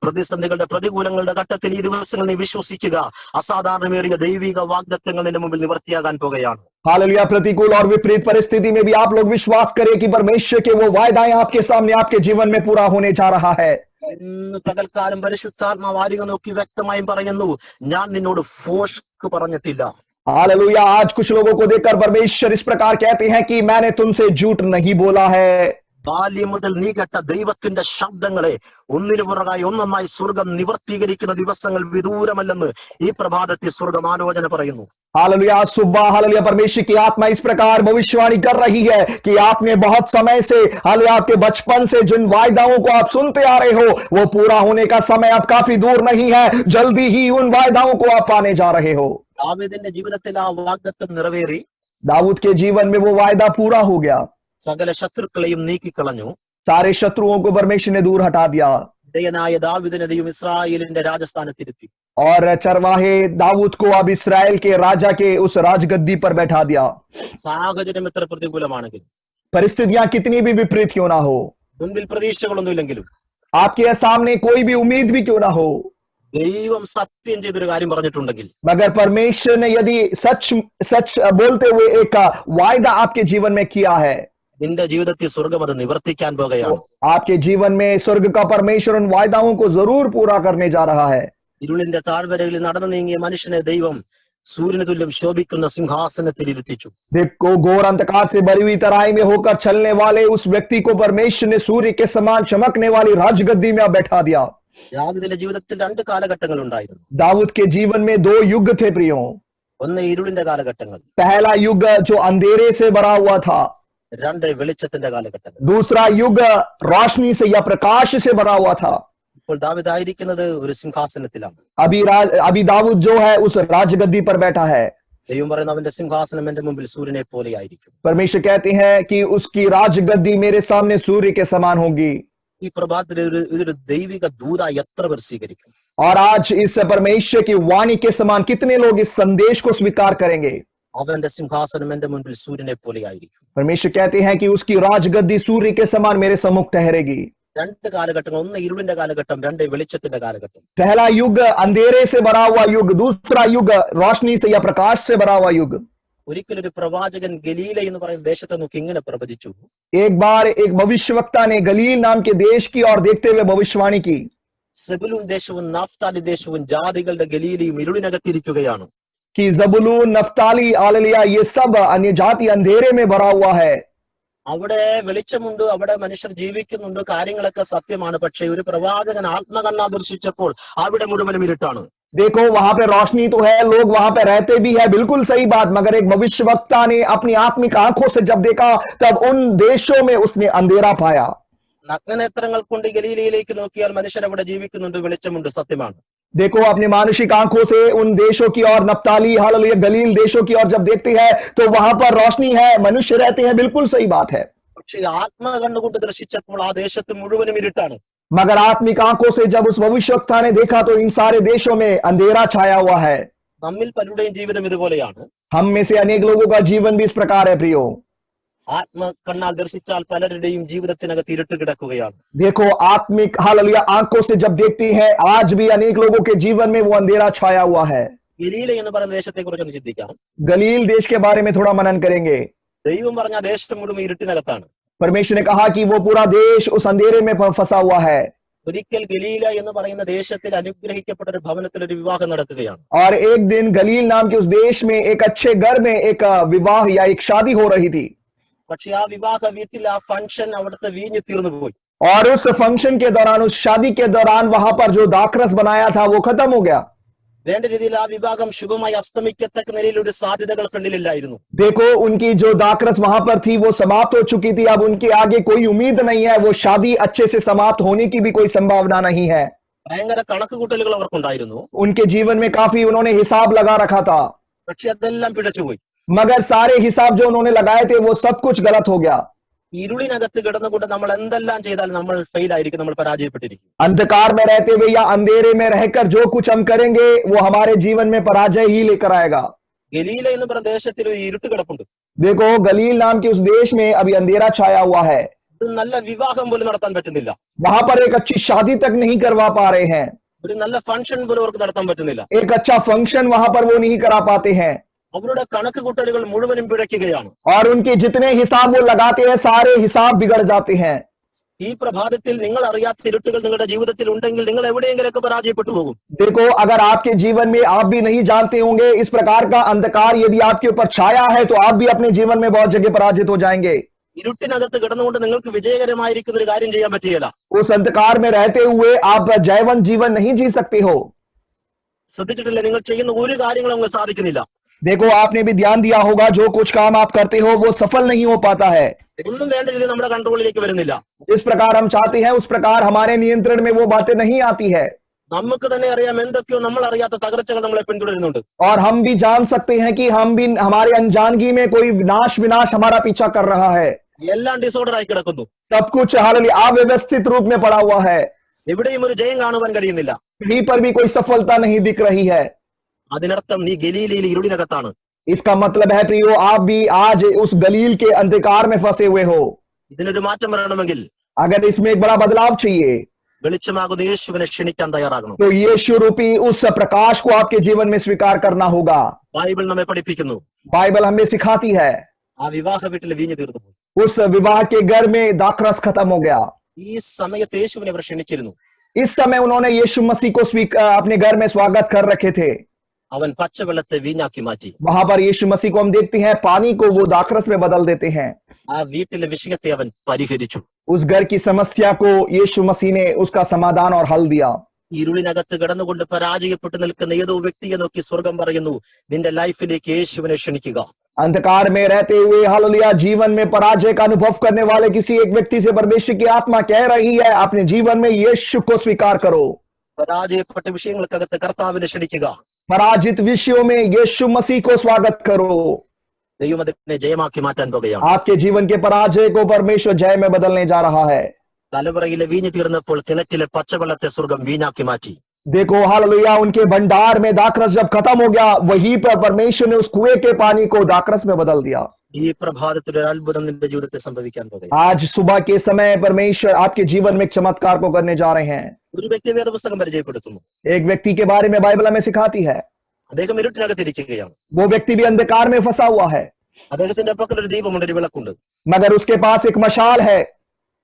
പ്രതിസന്ധികളുടെ പ്രതികൂലങ്ങളുടെ ഘട്ടത്തിൽ ഈ ദിവസങ്ങൾ നീ വിശ്വസിക്കുക, അസാധാരണമേറിയ ദൈവിക വാഗ്ദത്തങ്ങൾ നിന്റെ മുമ്പിൽ നിവർത്തിയാകാൻ പോകുകയാണ്. हालेलुया प्रतिकूल और विपरीत परिस्थिति में भी आप लोग विश्वास करें कि परमेश्वर के वो वायदाएं आपके सामने आपके जीवन में पूरा होने जा रहा है। ഇന്ന് പകൽക്കാലം പരിശുദ്ധാത്മാവ് ആരെയും നോക്കി വ്യക്തമായും പറയുന്നു, ഞാൻ നിന്നോട് ഭോഷ്ക് പറഞ്ഞിട്ടില്ല. हालेलुया आज कुछ लोगों को देखकर परमेश्वर इस प्रकार कहते हैं कि मैंने तुमसे झूठ नहीं बोला है। ബാല്യം മുതൽ നീ കേട്ട ദൈവത്തിന്റെ ശബ്ദങ്ങളെ ഒന്നിനു പുറകായി ഒന്നൊന്നായി സ്വർഗം നിവർത്തീകരിക്കുന്ന ദിവസങ്ങൾ വിദൂരമല്ലെന്ന് ഈ പ്രഭാതത്തിൽ സ്വർഗം ആലോചന പറയുന്നു. हालेलुया, सुबह हालेलुया, परमेश्वर की आत्मा इस प्रकार भविष्यवाणी कर रही है कि आपने बहुत समय से, हालेलुया, आपके बचपन से जिन वायदाओं को आप सुनते आ रहे हो वो पूरा होने का समय अब काफी दूर नहीं है. जल्दी ही उन वायदाओं को आप पाने जा रहे हो. ദാവീദിന്റെ ജീവിതത്തിൽ ആ വാഗ്ദത്തം നിറവേറി. दाऊद के जीवन में वो वायदा पूरा हो गया. സകല ശത്രുക്കളെയും നീക്കിക്കളഞ്ഞു. सारे शत्रुओं को परमेश्वर ने दूर हटा दिया ദയനായ ദാവീദിനെ ദൈവം ഇസ്രായേലിന്റെ രാജസ്ഥാനത്തിരുത്തി. और चरवाहे दाऊद को अब इस्राएल के राजा के उस राजगद्दी पर बैठा दिया. സാഹചര്യം എത്ര പ്രതികൂലമാണെങ്കിലും, परिस्थितियां कितनी भी विपरीत क्यों ना हो, മുൻപിൽ പ്രതീക്ഷകളൊന്നുമില്ലെങ്കിലും, आपके सामने कोई भी उम्मीद भी क्यों ना हो, ദൈവം സത്യം ചെയ്തൊരു കാര്യം പറഞ്ഞിട്ടുണ്ടെങ്കിൽ, मगर परमेश्वर ने यदि सच सच बोलते हुए एक वायदा आपके जीवन में किया है, നിന്റെ ജീവിതത്തിൽ സ്വർഗം അത് നിവർത്തിക്കാൻ പോകുകയാണ്. आपके जीवन में स्वर्ग का परमेश्वर उन वायदाओं को जरूर पूरा करने जा रहा है. ഇരുളിന്റെ താഴ്വരകളിൽ നടന്നു നീങ്ങിയ മനുഷ്യനെ ദൈവം സൂര്യന് തുല്യം ശോഭിക്കുന്ന സിംഹാസനത്തിൽ ഇരുത്തിച്ചു. देखो, घोर अंधकार से भरी हुई तराई में होकर चलने वाले उस व्यक्ति को परमेश्वर ने सूर्य के समान चमकने वाली राजगद्दी में बैठा दिया. ദാവീദിന്റെ ജീവിതത്തിൽ രണ്ട് കാലഘട്ടങ്ങൾ ഉണ്ടായിരുന്നു. दाऊद के जीवन में दो युग थे प्रियो. ഒന്ന് ഇരുളിന്റെ കാലഘട്ടങ്ങൾ, पहला युग जो अंधेरे से भरा हुआ था, രണ്ട് വെളിച്ചത്തിന്റെ കാലഘട്ടങ്ങൾ. दूसरा युग रोशनी से या प्रकाश से भरा हुआ था. ഇപ്പോൾ ദാവീദ് ആയിരിക്കുന്നത് ഒരു സിംഹാസനത്തിലാണ്. अभी दाऊद जो है उस राजगद्दी पर बैठा है. ദൈവം പറയുന്ന അവന്റെ സിംഹാസനം എന്റെ മുമ്പിൽ സൂര്യനെ പോലെയായിരിക്കും. परमेश्वर कहते हैं कि उसकी राजगद्दी मेरे सामने सूर्य के समान होगी. ഈ പ്രഭാതത്തിൽ ഇതൊരു ദൈവിക ദൂതായി എത്ര പേർ സ്വീകരിക്കും? और आज इस परमेश्वर की वाणी के समान कितने लोग इस संदेश को स्वीकार करेंगे? അവന്റെ സിംഹാസനം എന്റെ മുൻപിൽ സൂര്യനെ പോലെയായിരിക്കും. परमेश्वर कहते हैं कि उसकी राजगद्दी सूर्य के समान मेरे सम्मुख ठहरेगी. രണ്ട് കാലഘട്ടങ്ങൾ, ഒന്ന് ഇരുളിന്റെ കാലഘട്ടം, രണ്ട് വെളിച്ചത്തിന്റെ കാലഘട്ടം. पहला युग अंधेरे से भरा हुआ युग, दूसरा युग रोशनी से या प्रकाश से भरा हुआ युग. ഒരിക്കലൊരു പ്രവാചകൻ ഗലീല എന്ന് പറയുന്ന ദേശത്തെ നോക്കി ഇങ്ങനെ പ്രവചിച്ചു. एक बार एक भविष्यवक्ता ने गलील नाम के देश की और देखते हुए भविष्यवाणी की. സെബുലൂൻ ദേശവും നാഫ്താലി ദേശവും ജാതികളുടെ ഗലീലയും ഇരുളിനകത്തിരിക്കുകയാണ്. कि जबुलून, नफ्ताली, आलिया, ये सब अन्य जाति अंधेरे में भरा हुआ है. അവിടെ വെളിച്ചമുണ്ട്, അവിടെ മനുഷ്യർ ജീവിക്കുന്നുണ്ട്, കാര്യങ്ങളൊക്കെ സത്യമാണ്. പക്ഷെ ഒരു പ്രവാചകൻ ആത്മകണ്ണാ ദർശിച്ചപ്പോൾ അവിടെ മുഴുവനും ഇരുട്ടാണ്. देखो, वहां पे रोशनी तो है, लोग वहां पे रहते भी है, बिल्कुल सही बात, मगर एक भविष्यवक्ता ने अपनी आत्मिक आंखों से जब देखा तब उन देशों में उसने अंधेरा पाया. നഗ്നനേത്രങ്ങൾ കൊണ്ട് ഗലീലയിലേക്ക് നോക്കിയാൽ മനുഷ്യർ അവിടെ ജീവിക്കുന്നുണ്ട്, വെളിച്ചമുണ്ട്, സത്യമാണ്. देखो, अपनी मानसिक आंखों से उन देशों की और नप्ताली, हालेलुया, गलील देशों की और जब देखते हैं तो वहां पर रोशनी है, मनुष्य रहते हैं, बिल्कुल सही बात है. പക്ഷെ ആത്മകണ്ണുകൊണ്ട് ദർശിച്ചപ്പോൾ ആ ദേശത്ത് മുഴുവനും ഇരുട്ടാണ്. मगर आत्मिक आंखों से जब उस भविष्यवक्ता ने देखा तो इन सारे देशों में अंधेरा छाया हुआ है. നമ്മിൽ പലരുടെയും ജീവിതം ഇതുപോലെയാണ്. हम में से अनेक लोगों का जीवन भी इस प्रकार है प्रियो. ആത്മകണ്ണാൽ ദർശിച്ചാൽ പലരുടെയും ജീവിതത്തിനകത്ത് ഇരുട്ട് കിടക്കുകയാണ്. देखो, आत्मिक हालेलुया आंखों से जब देखती है, आज भी अनेक लोगों के जीवन में वो अंधेरा छाया हुआ है. ഗലീല എന്ന് പറയുന്ന ദേശത്തെ കുറിച്ചൊന്ന് ചിന്തിക്കാം. गलील देश के बारे में थोड़ा मनन करेंगे. ദൈവം പറഞ്ഞ ആ ദേശം മുഴുവൻ ഇരുട്ടിനകത്താണ്. परमेश्वर ने कहा कि वो पूरा देश उस अंधेरे में फंसा हुआ है. ഒരിക്കൽ ഗലീല എന്ന് പറയുന്ന ദേശത്തിൽ അനുഗ്രഹിക്കപ്പെട്ട ഒരു ഭവനത്തിൽ ഒരു വിവാഹം നടക്കുകയാണ്. और एक दिन गलील नाम के उस देश में एक अच्छे घर में एक विवाह या एक शादी हो रही थी. പക്ഷെ ആ വിവാഹ വീട്ടിൽ ആ ഫംഗ്ഷൻ അവിടുത്തെ വീഞ്ഞ് തീർന്നു പോയി. और उस फंक्शन के दौरान, उस शादी के दौरान वहां पर जो दाखरस बनाया था वो खत्म हो गया. വേണ്ട രീതിയിൽ ആ വിവാഹം ശുഭമായി അസ്തമിക്കത്തക്ക നിലയിൽ ഒരു സാധ്യതകൾ ഫ്രണ്ടിലില്ലായിരുന്നു. देखो, उनकी जो दाखरस वहां पर थी वो समाप्त हो चुकी थी. अब उनके आगे कोई उम्मीद नहीं है, वो शादी अच्छे से समाप्त होने की भी कोई संभावना नहीं है. ഭയങ്കര കണക്കുകൂട്ടലുകൾ അവർക്കുണ്ടായിരുന്നു. उनके जीवन में काफी उन्होंने हिसाब लगा रखा था, പക്ഷെ അതെല്ലാം പിഴച്ചുപോയി. मगर सारे हिसाब जो उन्होंने लगाए थे वो सब कुछ गलत हो गया. ഇരുളിനകത്ത് കിടന്നുകൊണ്ട് നമ്മൾ എന്തെല്ലാം ചെയ്താലും നമ്മൾ ഫെയിൽ ആയിരിക്കും, നമ്മൾ പരാജയപ്പെട്ടിരിക്കും. अंधकार में रहते हुए या अंधेरे में रहकर जो कुछ हम करेंगे वो हमारे जीवन में पराजय ही लेकर आएगा. ഗലീല എന്ന് പറയുന്ന ദേശത്തിൽ ഒരു ഇരുട്ട് കിടപ്പുണ്ട്. देखो, गलील नाम के उस देश में अभी अंधेरा छाया हुआ है. ഒരു നല്ല വിവാഹം പോലും നടത്താൻ പറ്റുന്നില്ല. वहां पर एक अच्छी शादी तक नहीं करवा पा रहे हैं. ഒരു നല്ല ഫംഗ്ഷൻ പോലും അവർക്ക് നടത്താൻ പറ്റുന്നില്ല. एक अच्छा फंक्शन वहां पर वो नहीं करा पाते हैं. അവരുടെ കണക്കുകൂട്ടലുകൾ മുഴുവനും പിഴയ്ക്കുകയാണ്. और उनके जितने हिसाब वो लगाते हैं सारे हिसाब बिगड़ जाते हैं. ഈ പ്രഭാതത്തിൽ നിങ്ങൾ അറിയാത്ത ഇരുട്ടുകൾ നിങ്ങളുടെ ജീവിതത്തിൽ ഉണ്ടെങ്കിൽ നിങ്ങൾ എവിടെയെങ്കിലൊക്കെ പരാജയപ്പെട്ടു പോകും. देखो, अगर आपके जीवन में आप भी नहीं जानते होंगे इस प्रकार का अंधकार यदि आपके ऊपर छाया है तो आप भी अपने जीवन में बहुत जगह पराजित हो जाएंगे. ഈ ഇരുട്ടിനകത്ത് കിടന്നുകൊണ്ട് നിങ്ങൾക്ക് വിജയകരമായിരിക്കുന്ന ഒരു കാര്യം ചെയ്യാൻ പറ്റുകയില്ല. उस अंधकार में रहते हुए आप जयवंत जीवन नहीं जी सकते हो। ശ്രദ്ധിച്ചിട്ടില്ലേ? നിങ്ങൾ ചെയ്യുന്ന ഒരു കാര്യങ്ങളും അങ്ങ് സാധിക്കുന്നില്ല. देखो, आपने भी ध्यान दिया होगा, जो कुछ काम आप करते हो वो सफल नहीं हो पाता है। ഒന്നും വേണ്ട രീതി നമ്മുടെ കൺട്രോളിലേക്ക് വരുന്നില്ല. जिस प्रकार हम चाहते हैं उस प्रकार हमारे नियंत्रण में वो बातें नहीं आती है। നമുക്ക് തന്നെ അറിയാം എന്തൊക്കെയോ നമ്മൾ അറിയാത്ത തകർച്ചകൾ നമ്മളെ പിന്തുടരുന്നുണ്ട്. और हम भी जान सकते हैं कि हम भी हमारे अनजानगी में कोई विनाश हमारा पीछा कर रहा है। എല്ലാം ഡിസോർഡർ ആയി കിടക്കുന്നു. सब कुछ हालांकि अव्यवस्थित रूप में पड़ा हुआ है। എവിടെയും ഒരു ജയം കാണുവാൻ കഴിയുന്നില്ല. कहीं पर भी कोई सफलता नहीं दिख रही है। അതിനർത്ഥം നീ ഗലീലയിൽ ഇരുളിനകത്താണ്. इसका मतलब है प्रियो, आप भी आज उस गलील के अंधकार में फंसे हुए हो। ഇതിനൊരു മാറ്റം വരണമെങ്കിൽ अगर इसमें एक बड़ा बदलाव चाहिए വെളിച്ചമാകുന്ന യേശുവിനെ ക്ഷണിക്കാൻ തയ്യാറാകണം. तो यीशु रूपी उस प्रकाश को आपके जीवन में स्वीकार करना होगा। ബൈബിൾ നമ്മെ പഠിപ്പിക്കുന്നു, बाइबल हमें सिखाती है, ആ വിവാഹ വീട്ടിൽ വീഞ്ഞു തീർന്നു പോയി. उस विवाह के घर में दाखरस खत्म हो गया। ഈ സമയത്ത് യേശുവിനെ അവർ ക്ഷണിച്ചിരുന്നു. इस समय उन्होंने यीशु मसीह को अपने घर में स्वागत कर रखे थे। അവൻ പച്ചവെള്ളത്തെ വീഞ്ഞാക്കി മാറ്റി. वहां पर यीशु मसीह को हम देखते हैं, पानी को वो दाखरस में बदल देते हैं। ആ വീട്ടിലെ വിഷയത്തെ അവൻ പരിഹരിച്ചു. उस घर की समस्या को यीशु मसीह ने उसका समाधान और हल दिया। ഇരുളിനകത്ത് കിടന്നുകൊണ്ട് പരാജയപ്പെട്ടു നിൽക്കുന്ന ഏതോ വ്യക്തിയെ നോക്കി സ്വർഗം പറയുന്നു, നിന്റെ ലൈഫിലേക്ക് യേശുവിനെ ക്ഷണിക്കുക. अंधकार में रहते हुए हालेलुया जीवन में पराजय का अनुभव करने वाले किसी एक व्यक्ति से परमेश्वर की आत्मा कह रही है, अपने जीवन में यीशु को स्वीकार करो। പരാജയപ്പെട്ട വിഷയങ്ങൾക്കകത്ത് കർത്താവിനെ ക്ഷണിക്കുക. पराजित विषयों में यीशु मसीह को स्वागत करो। ദൈവം അതിനെ ജയമാക്കി മാറ്റാൻ പോകുകയാണ്. आपके जीवन के पराजय को परमेश्वर जय में बदलने जा रहा है। തലമുറയിലെ വീഞ്ഞു തീർന്നപ്പോൾ കിണറ്റിലെ പച്ചവെള്ളത്തെ സ്വർഗം വീഞ്ഞാക്കി മാറ്റി. देखो हालेलुया, उनके भंडार में दाखरस जब खत्म हो गया, वहीं पर परमेश्वर ने उस कुएं के पानी को दाखरस में बदल दिया। ഈ പ്രഭാതത്തിൽ ഒരു അത്ഭുതം നിന്റെ ജീവിതത്തിൽ സംഭവിക്കാൻ പോകുകയാണ്. आज सुबह के समय परमेश्वर आपके जीवन में एक चमत्कार को करने जा रहे हैं। ഒരു വ്യക്തി വേദപുസ്തകം പരിചയപ്പെടുത്തുന്നു. एक व्यक्ति के बारे में बाइबल हमें सिखाती है। അദ്ദേഹം ഇരുട്ടിനകത്തിരിക്കുകയാണ്. वो व्यक्ति भी अंधकार में फंसा हुआ है, അദ്ദേഹത്തിന്റെ പക്കൽ ഒരു ദീപമുണ്ട്, ഒരു വിളക്കുണ്ട്. मगर उसके पास एक मशाल है।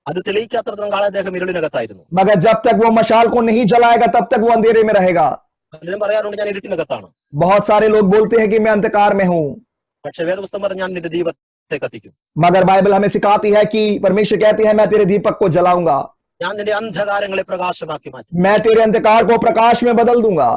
അത് തെളിയിക്കാത്തടത്തോളം കാലം അദ്ദേഹം ഇരുളിനകത്തായിരുന്നു. मगर जब तक वो मशाल को नहीं जलाएगा तब तक वो अंधेरे में रहेगा। പലരും പറയാറുണ്ട് ഞാൻ ഇരുട്ടിനകത്താണ്. बहुत सारे लोग बोलते हैं कि मैं अंधकार में हूं, പക്ഷെ വേദപുസ്തകം പറഞ്ഞ ഞാൻ നിന്റെ ദീപത്തെ കത്തിക്കും. मगर बाइबल हमें सिखाती है कि परमेश्वर कहते हैं मैं तेरे दीपक को जलाऊंगा, ഞാൻ നിന്റെ അന്ധകാരങ്ങളെ പ്രകാശമാക്കി മാറ്റും. मैं तेरे अंधकार को प्रकाश में बदल दूंगा।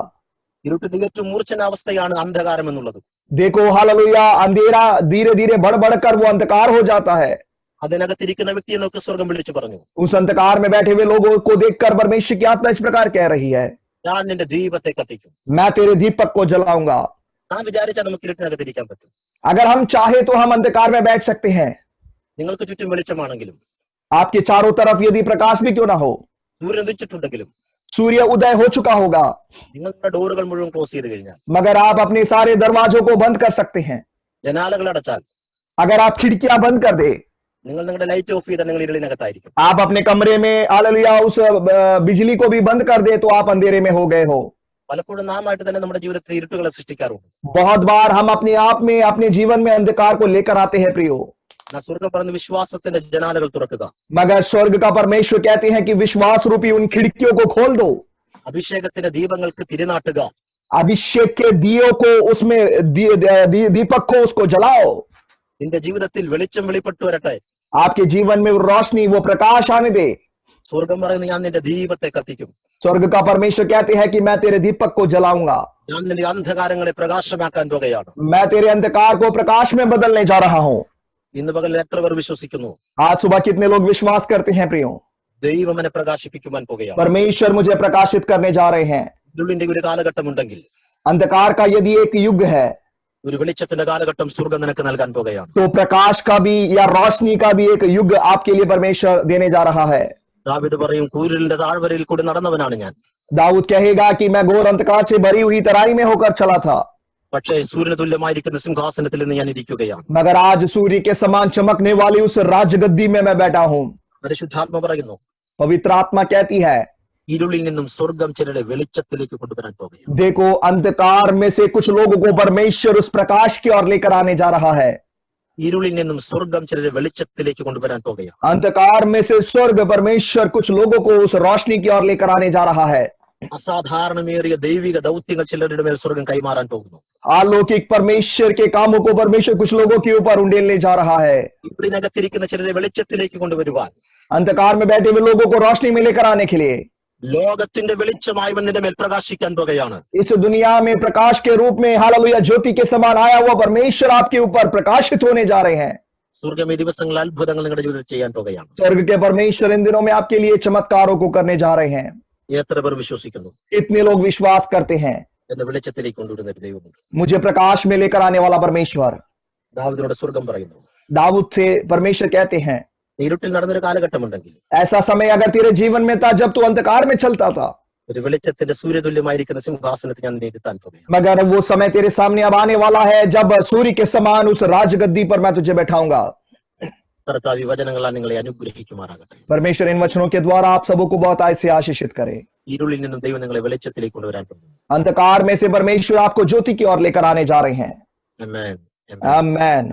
ഇരുട്ടിന്റെ ഏറ്റവും മൂർച്ഛനാവസ്ഥയാണ് അന്ധകാരം എന്നുള്ളത്. देखो हालेलुया, अंधेरा धीरे धीरे बढ़ बढ़कर वो अंधकार हो जाता है। അതിനകത്തിരിക്കുന്ന വ്യക്തിയെ നോക്കി സ്വർഗം വിളിച്ചു പറഞ്ഞു, उस अंधकार में बैठे हुए लोगों को देखकर परमेश्वर की आत्मा इस प्रकार कह रही है, ഞാൻ നിന്റെ ദീപത്തെ കത്തിക്കും. मैं तेरे दीपक को जलाऊंगा। നാം വിചാരിച്ചാൽ നമുക്ക് ഇരുട്ടിനകത്തിരിക്കാൻ പറ്റും. अगर हम चाहे तो हम अंधकार में बैठ सकते हैं। നിങ്ങൾക്ക് ചുറ്റും വെളിച്ചമാണെങ്കിലും, आपके चारों तरफ यदि प्रकाश भी क्यों ना हो, സൂര്യൻ ഉദിച്ചിട്ടുണ്ടെങ്കിലും, सूर्य उदय हो चुका होगा, നിങ്ങളുടെ ഡോറുകൾ മുഴുവൻ ക്ലോസ് ചെയ്ത് കഴിഞ്ഞാൽ, मगर आप अपने सारे दरवाजों को बंद कर सकते हैं। ജനാലകൾ അടച്ചാൽ, अगर आप खिड़कियां बंद कर दे, നിങ്ങൾ നിങ്ങളുടെ ലൈറ്റ് ഓഫ് ചെയ്താൽ നിങ്ങൾ ഇരുളിനകത്തായിരിക്കും. आप अपने कमरे में हालेलुया उस बिजली को भी बंद कर दे तो आप अंधेरे में हो गए हो। പലപ്പോഴും നാം ആയിട്ട് തന്നെ നമ്മുടെ ജീവിതത്തിൽ ഇരുട്ടുകളെ സൃഷ്ടിക്കാറുണ്ട്. बहुत बार हम अपने आप में अपने जीवन में अंधकार को लेकर आते हैं प्रियो, സ്വർഗം പറഞ്ഞ വിശ്വാസത്തിന്റെ ജനാലകൾ തുറക്കുക. मगर स्वर्ग का परमेश्वर कहते हैं कि विश्वास रूपी उन खिड़कियों को खोल दो। അഭിഷേകത്തിന്റെ ദീപങ്ങൾക്ക് തിരിനാട്ടുക. अभिषेक के दियो को उसमें दीपक को उसको जलाओ। നിന്റെ ജീവിതത്തിൽ വെളിച്ചം വെളിപ്പെട്ടു വരട്ടെ. आपके जीवन में वो रोशनी, वो प्रकाश आने दे। സ്വർഗം പറയുന്നു ഞാൻ നിന്റെ ദീപത്തെ കത്തിക്കും. स्वर्ग का परमेश्वर कहते हैं कि मैं तेरे दीपक को जलाऊंगा, ഞാൻ നിന്റെ അന്ധകാരങ്ങളെ പ്രകാശമാക്കാൻ പോകുകയാണ്. मैं तेरे अंधकार को प्रकाश में बदलने जा रहा हूं। ഇന്ന് പകൽ എത്ര പേർ വിശ്വസിക്കുന്നു? आज सुबह कितने लोग विश्वास करते हैं प्रियो, ദൈവം എന്നെ പ്രകാശിപ്പിക്കുവാൻ പോകുകയാണ്. परमेश्वर मुझे प्रकाशित करने जा रहे हैं। ഇരുളിന്റെ ഒരു കാലഘട്ടം ഉണ്ടെങ്കിൽ, अंधकार का यदि एक युग है ഒരു വെളിച്ചത്തിന്റെ കാലഘട്ടം സ്വർഗം നിനക്ക് നൽകാൻ പോകുകയാണ്. तो प्रकाश का भी या रोशनी का भी एक युग आपके लिए परमेश्वर देने जा रहा है। ദാവീദ് പറയും, കൂരിലിന്റെ താഴ്വരയിൽ കൂടി നടന്നവനാണ് ഞാൻ, दाऊद कहेगा कि मैं घोर अंधकार से भरी हुई तराई में होकर चला था, പക്ഷേ സൂര്യന് തുല്യമായിരിക്കുന്ന സിംഹാസനത്തിൽ നിന്ന് ഞാൻ ഇരിക്കുകയാണ്. मगर आज सूर्य के समान चमकने वाली उस राजगद्दी में मैं बैठा हूं। പരിശുദ്ധാത്മ പറയുന്നു, पवित्र आत्मा कहती है, ഇരുളിൽ നിന്നും സ്വർഗം ചിലരെ വെളിച്ചത്തിലേക്ക് കൊണ്ടുവരാൻ പോകുകയാണ്. देखो अंधकार में से कुछ लोगों को परमेश्वर उस प्रकाश की ओर लेकर आने जा रहा है। ഇരുളിൽ നിന്നും സ്വർഗം ചിലരെ വെളിച്ചത്തിലേക്ക് കൊണ്ടുവരാൻ പോകുകയാണ്. अंधकार में से स्वर्ग परमेश्वर कुछ लोगों को उस रोशनी की ओर लेकर आने जा रहा है। അസാധാരണമേറിയ ദൈവിക ദൗത്യങ്ങൾ ചിലരുടെ മേൽ സ്വർഗം കൈമാറാൻ പോകുന്നു. अलौकिक परमेश्वर के कामों को परमेश्वर कुछ लोगों के ऊपर उंडेलने जा रहा है। ഇപ്പോൾ ഇതിനകത്തിരിക്കുന്ന ചിലരെ വെളിച്ചത്തിലേക്ക് കൊണ്ടുവരുവാൻ, अंधकार में बैठे हुए लोगों को रोशनी में लेकर आने के लिए ലോകത്തിന്റെ വെളിച്ചമായി വന്നിന്റെ മേൽ പ്രകാശിക്കാൻ പോകുകയാണ്. इस दुनिया में प्रकाश के रूप में हालेलुया ज्योति के समान आया हुआ परमेश्वर आपके ऊपर प्रकाशित होने जा रहे हैं। സ്വർഗ്ഗം ഈ ദിവസങ്ങളിൽ അത്ഭുതങ്ങൾ നിങ്ങളുടെ ജീവിതത്തിൽ ചെയ്യാൻ പോകുകയാണ്. स्वर्ग के परमेश्वर इन दिनों में आपके लिए चमत्कारों को करने जा रहे हैं। എത്ര പേർ വിശ്വസിക്കുന്നു? कितने लोग विश्वास करते हैं എന്നെ വെളിച്ചത്തിലേക്ക് കൊണ്ടുവരുന്ന ഒരു ദൈവമുണ്ട്. मुझे प्रकाश में लेकर आने वाला परमेश्वर? ദാവീദിനോട് സ്വർഗ്ഗം പറയുന്നു, दाऊद से परमेश्वर कहते हैं, ഇരുട്ടിൽ നടന്നൊരു കാലഘട്ടമുണ്ടെങ്കിൽ, ऐसा समय अगर तेरे जीवन में था जब तू अंधकार में चलता था, ഒരു വെളിച്ചത്തിന്റെ സൂര്യതുല്യമായിരിക്കുന്ന സിംഹാസനത്തിൽ ഞാൻ നിന്നെ ഇരുത്താൻ പോകുകയാണ്. मगर वो समय तेरे सामने अब आने वाला है जब सूर्य के समान उस राजगद्दी पर मैं तुझे बैठाऊंगा। കർത്താവ് ഈ വചനങ്ങളാൽ നിങ്ങളെ അനുഗ്രഹിക്കുമാറാകട്ടെ. परमेश्वर इन वचनों के द्वारा आप सबों को बहुत आय से आशीषित करे। ഇരുളിൽ നിന്നും ദൈവം നിങ്ങളെ വെളിച്ചത്തിലേക്ക് കൊണ്ടുവരാൻ പോകുന്നു. अंधकार में से परमेश्वर आपको ज्योति की ओर लेकर आने जा रहे हैं। ആമേൻ. आमेन।